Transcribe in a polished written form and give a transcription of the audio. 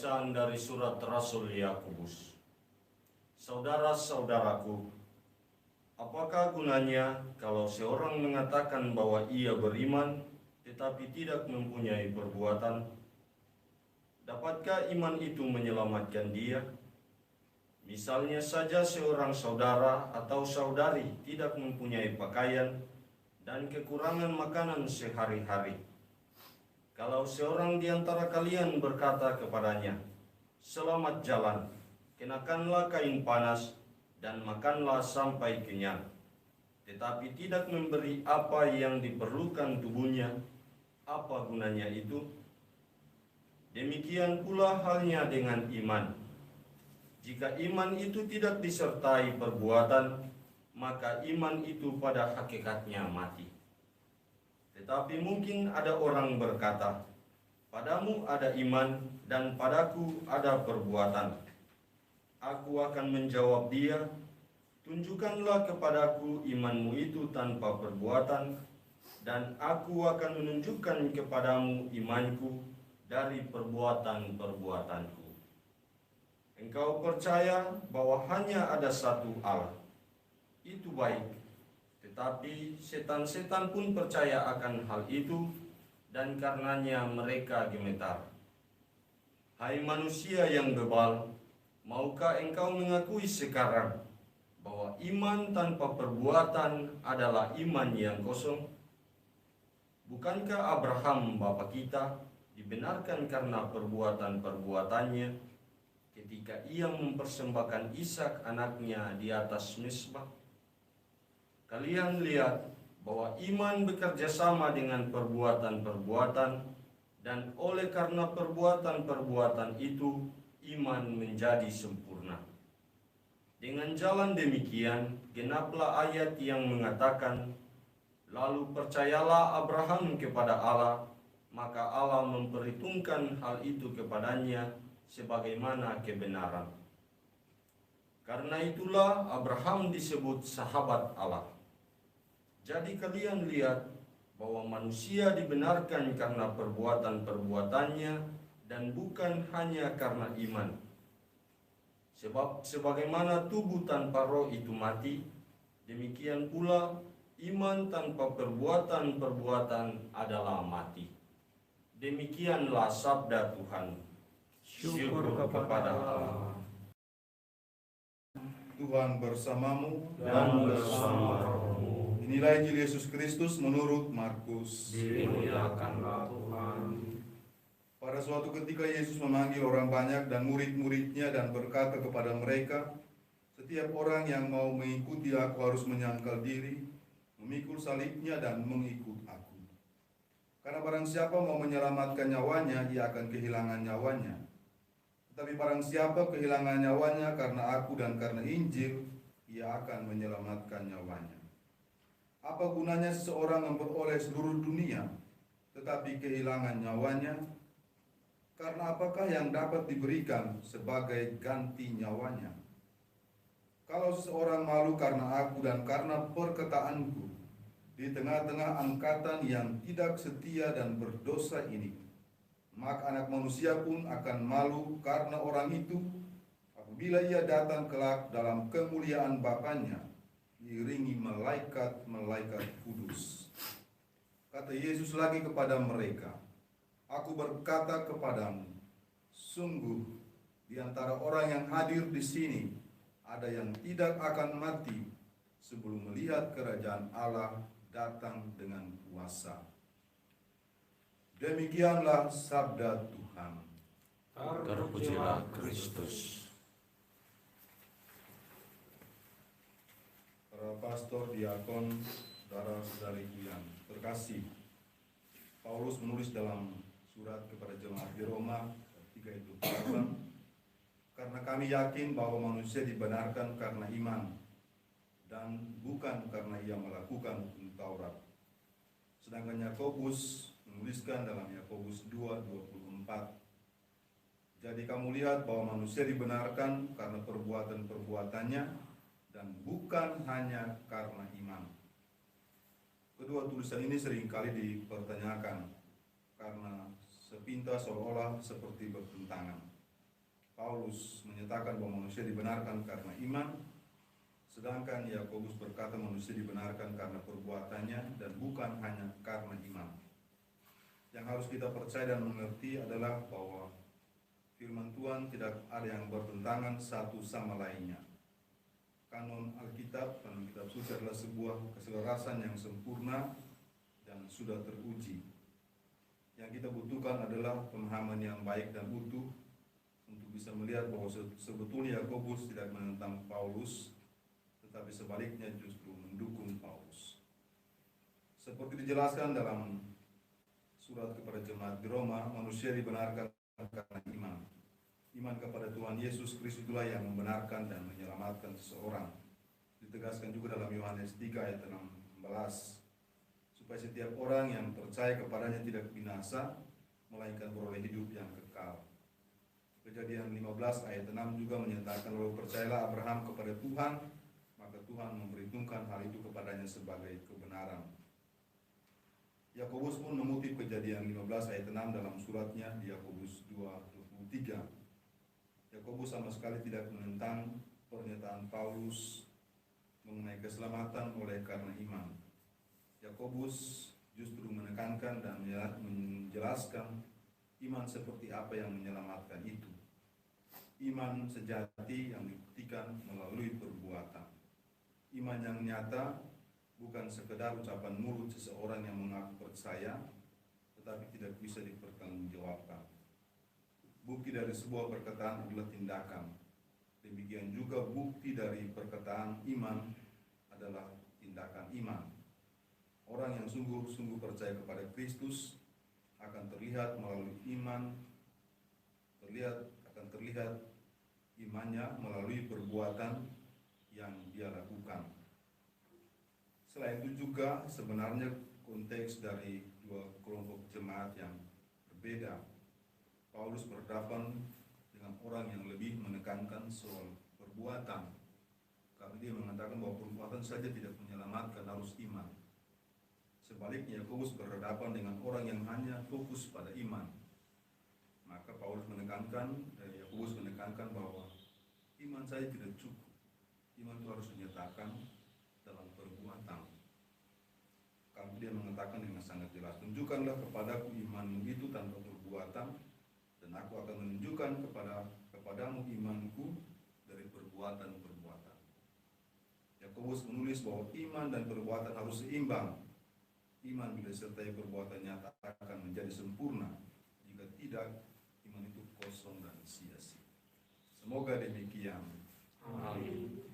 Bacaan dari surat Rasul Yakobus. Saudara-saudaraku, apakah gunanya kalau seorang mengatakan bahwa ia beriman tetapi tidak mempunyai perbuatan? Dapatkah iman itu menyelamatkan dia? Misalnya saja seorang saudara atau saudari tidak mempunyai pakaian dan kekurangan makanan sehari-hari. Kalau seorang di antara kalian berkata kepadanya, "Selamat jalan, kenakanlah kain panas dan makanlah sampai kenyang," tetapi tidak memberi apa yang diperlukan tubuhnya, apa gunanya itu? Demikian pula halnya dengan iman. Jika iman itu tidak disertai perbuatan, maka iman itu pada hakikatnya mati. Tetapi mungkin ada orang berkata, "Padamu ada iman dan padaku ada perbuatan." Aku akan menjawab dia, "Tunjukkanlah kepadaku imanmu itu tanpa perbuatan, dan aku akan menunjukkan kepadamu imanku dari perbuatan-perbuatanku." Engkau percaya bahwa hanya ada satu Allah. Itu baik. Tetapi setan-setan pun percaya akan hal itu, dan karenanya mereka gemetar. Hai manusia yang bebal, maukah engkau mengakui sekarang bahwa iman tanpa perbuatan adalah iman yang kosong? Bukankah Abraham bapa kita dibenarkan karena perbuatan-perbuatannya ketika ia mempersembahkan Ishak anaknya di atas mezbah? Kalian lihat bahwa iman bekerja sama dengan perbuatan-perbuatan, dan oleh karena perbuatan-perbuatan itu iman menjadi sempurna. Dengan jalan demikian genaplah ayat yang mengatakan, "Lalu percayalah Abraham kepada Allah, maka Allah memperhitungkan hal itu kepadanya sebagaimana kebenaran." Karena itulah Abraham disebut sahabat Allah. Jadi kalian lihat bahwa manusia dibenarkan karena perbuatan-perbuatannya dan bukan hanya karena iman. Sebab sebagaimana tubuh tanpa roh itu mati, demikian pula iman tanpa perbuatan-perbuatan adalah mati. Demikianlah sabda Tuhan. Syukur kepada Allah. Tuhan bersamamu Dan bersama rohmu. Inilah Injil Yesus Kristus menurut Markus. Dimuliakanlah Tuhan. Pada suatu ketika Yesus memanggil orang banyak dan murid-muridnya dan berkata kepada mereka, "Setiap orang yang mau mengikuti aku harus menyangkal diri, memikul salibnya dan mengikut aku. Karena barang siapa mau menyelamatkan nyawanya, ia akan kehilangan nyawanya. Tetapi barang siapa kehilangan nyawanya karena aku dan karena Injil, ia akan menyelamatkan nyawanya. Apa gunanya seseorang memperoleh seluruh dunia, tetapi kehilangan nyawanya? Karena apakah yang dapat diberikan sebagai ganti nyawanya? Kalau seseorang malu karena aku dan karena perkataanku di tengah-tengah angkatan yang tidak setia dan berdosa ini, maka Anak Manusia pun akan malu karena orang itu apabila ia datang kelak dalam kemuliaan Bapanya, diiringi malaikat-malaikat kudus." Kata Yesus lagi kepada mereka, "Aku berkata kepadamu, sungguh di antara orang yang hadir di sini ada yang tidak akan mati sebelum melihat kerajaan Allah datang dengan kuasa." Demikianlah sabda Tuhan. Terpujilah Kristus. Para pastor, diakon, saudara-saudariku yang terkasih, Paulus menulis dalam surat kepada jemaat di Roma 3:28, "Karena kami yakin bahwa manusia dibenarkan karena iman dan bukan karena ia melakukan hukum Taurat." Sedangkan Yakobus menuliskan dalam Yakobus 2:24, "Jadi kamu lihat bahwa manusia dibenarkan karena perbuatan-perbuatannya dan bukan hanya karena iman." Kedua tulisan ini seringkali dipertanyakan karena sepintas seolah-olah seperti bertentangan. Paulus menyatakan bahwa manusia dibenarkan karena iman, sedangkan Yakobus berkata manusia dibenarkan karena perbuatannya dan bukan hanya karena iman. Yang harus kita percaya dan mengerti adalah bahwa firman Tuhan tidak ada yang bertentangan satu sama lainnya. Kanon Alkitab, kanon kitab suci adalah sebuah keselarasan yang sempurna dan sudah teruji. Yang kita butuhkan adalah pemahaman yang baik dan utuh untuk bisa melihat bahwa sebetulnya Yakobus tidak menentang Paulus, tetapi sebaliknya justru mendukung Paulus. Seperti dijelaskan dalam surat kepada jemaat di Roma, manusia dibenarkan karena iman. Iman kepada Tuhan Yesus Kristus itulah yang membenarkan dan menyelamatkan seseorang. Ditegaskan juga dalam Yohanes 3 ayat 16, supaya setiap orang yang percaya kepadanya tidak binasa, melainkan beroleh hidup yang kekal. Kejadian 15 ayat 6 juga menyatakan, lalu percayalah Abraham kepada Tuhan, maka Tuhan memperhitungkan hal itu kepadanya sebagai kebenaran. Yakobus pun mengutip Kejadian 15 ayat 6 dalam suratnya di Yakobus 2:23. Yakobus sama sekali tidak menentang pernyataan Paulus mengenai keselamatan oleh karena iman. Yakobus justru menekankan dan menjelaskan iman seperti apa yang menyelamatkan itu. Iman sejati yang dibuktikan melalui perbuatan. Iman yang nyata bukan sekedar ucapan mulut seseorang yang mengaku percaya, tetapi tidak bisa dipertanggungjawabkan. Bukti dari sebuah perkataan adalah tindakan. Demikian juga bukti dari perkataan iman adalah tindakan iman. Orang yang sungguh-sungguh percaya kepada Kristus akan terlihat melalui iman, akan terlihat imannya melalui perbuatan yang dia lakukan. Selain itu juga sebenarnya konteks dari dua kelompok jemaat yang berbeda. Paulus berhadapan dengan orang yang lebih menekankan soal perbuatan, karena dia mengatakan bahwa perbuatan saja tidak menyelamatkan, harus iman. Sebaliknya Yakobus berhadapan dengan orang yang hanya fokus pada iman. Maka Yakobus menekankan bahwa iman saja tidak cukup. Iman itu harus dinyatakan dalam perbuatan. Kalau dia mengatakan dengan sangat jelas, tunjukkanlah kepadaku imanmu itu tanpa perbuatan, dan aku akan menunjukkan kepadamu imanku dari perbuatan-perbuatan. Yakobus menulis bahwa iman dan perbuatan harus seimbang. Iman bila disertai perbuatan nyata akan menjadi sempurna. Jika tidak, iman itu kosong dan sia-sia. Semoga demikian. Amin.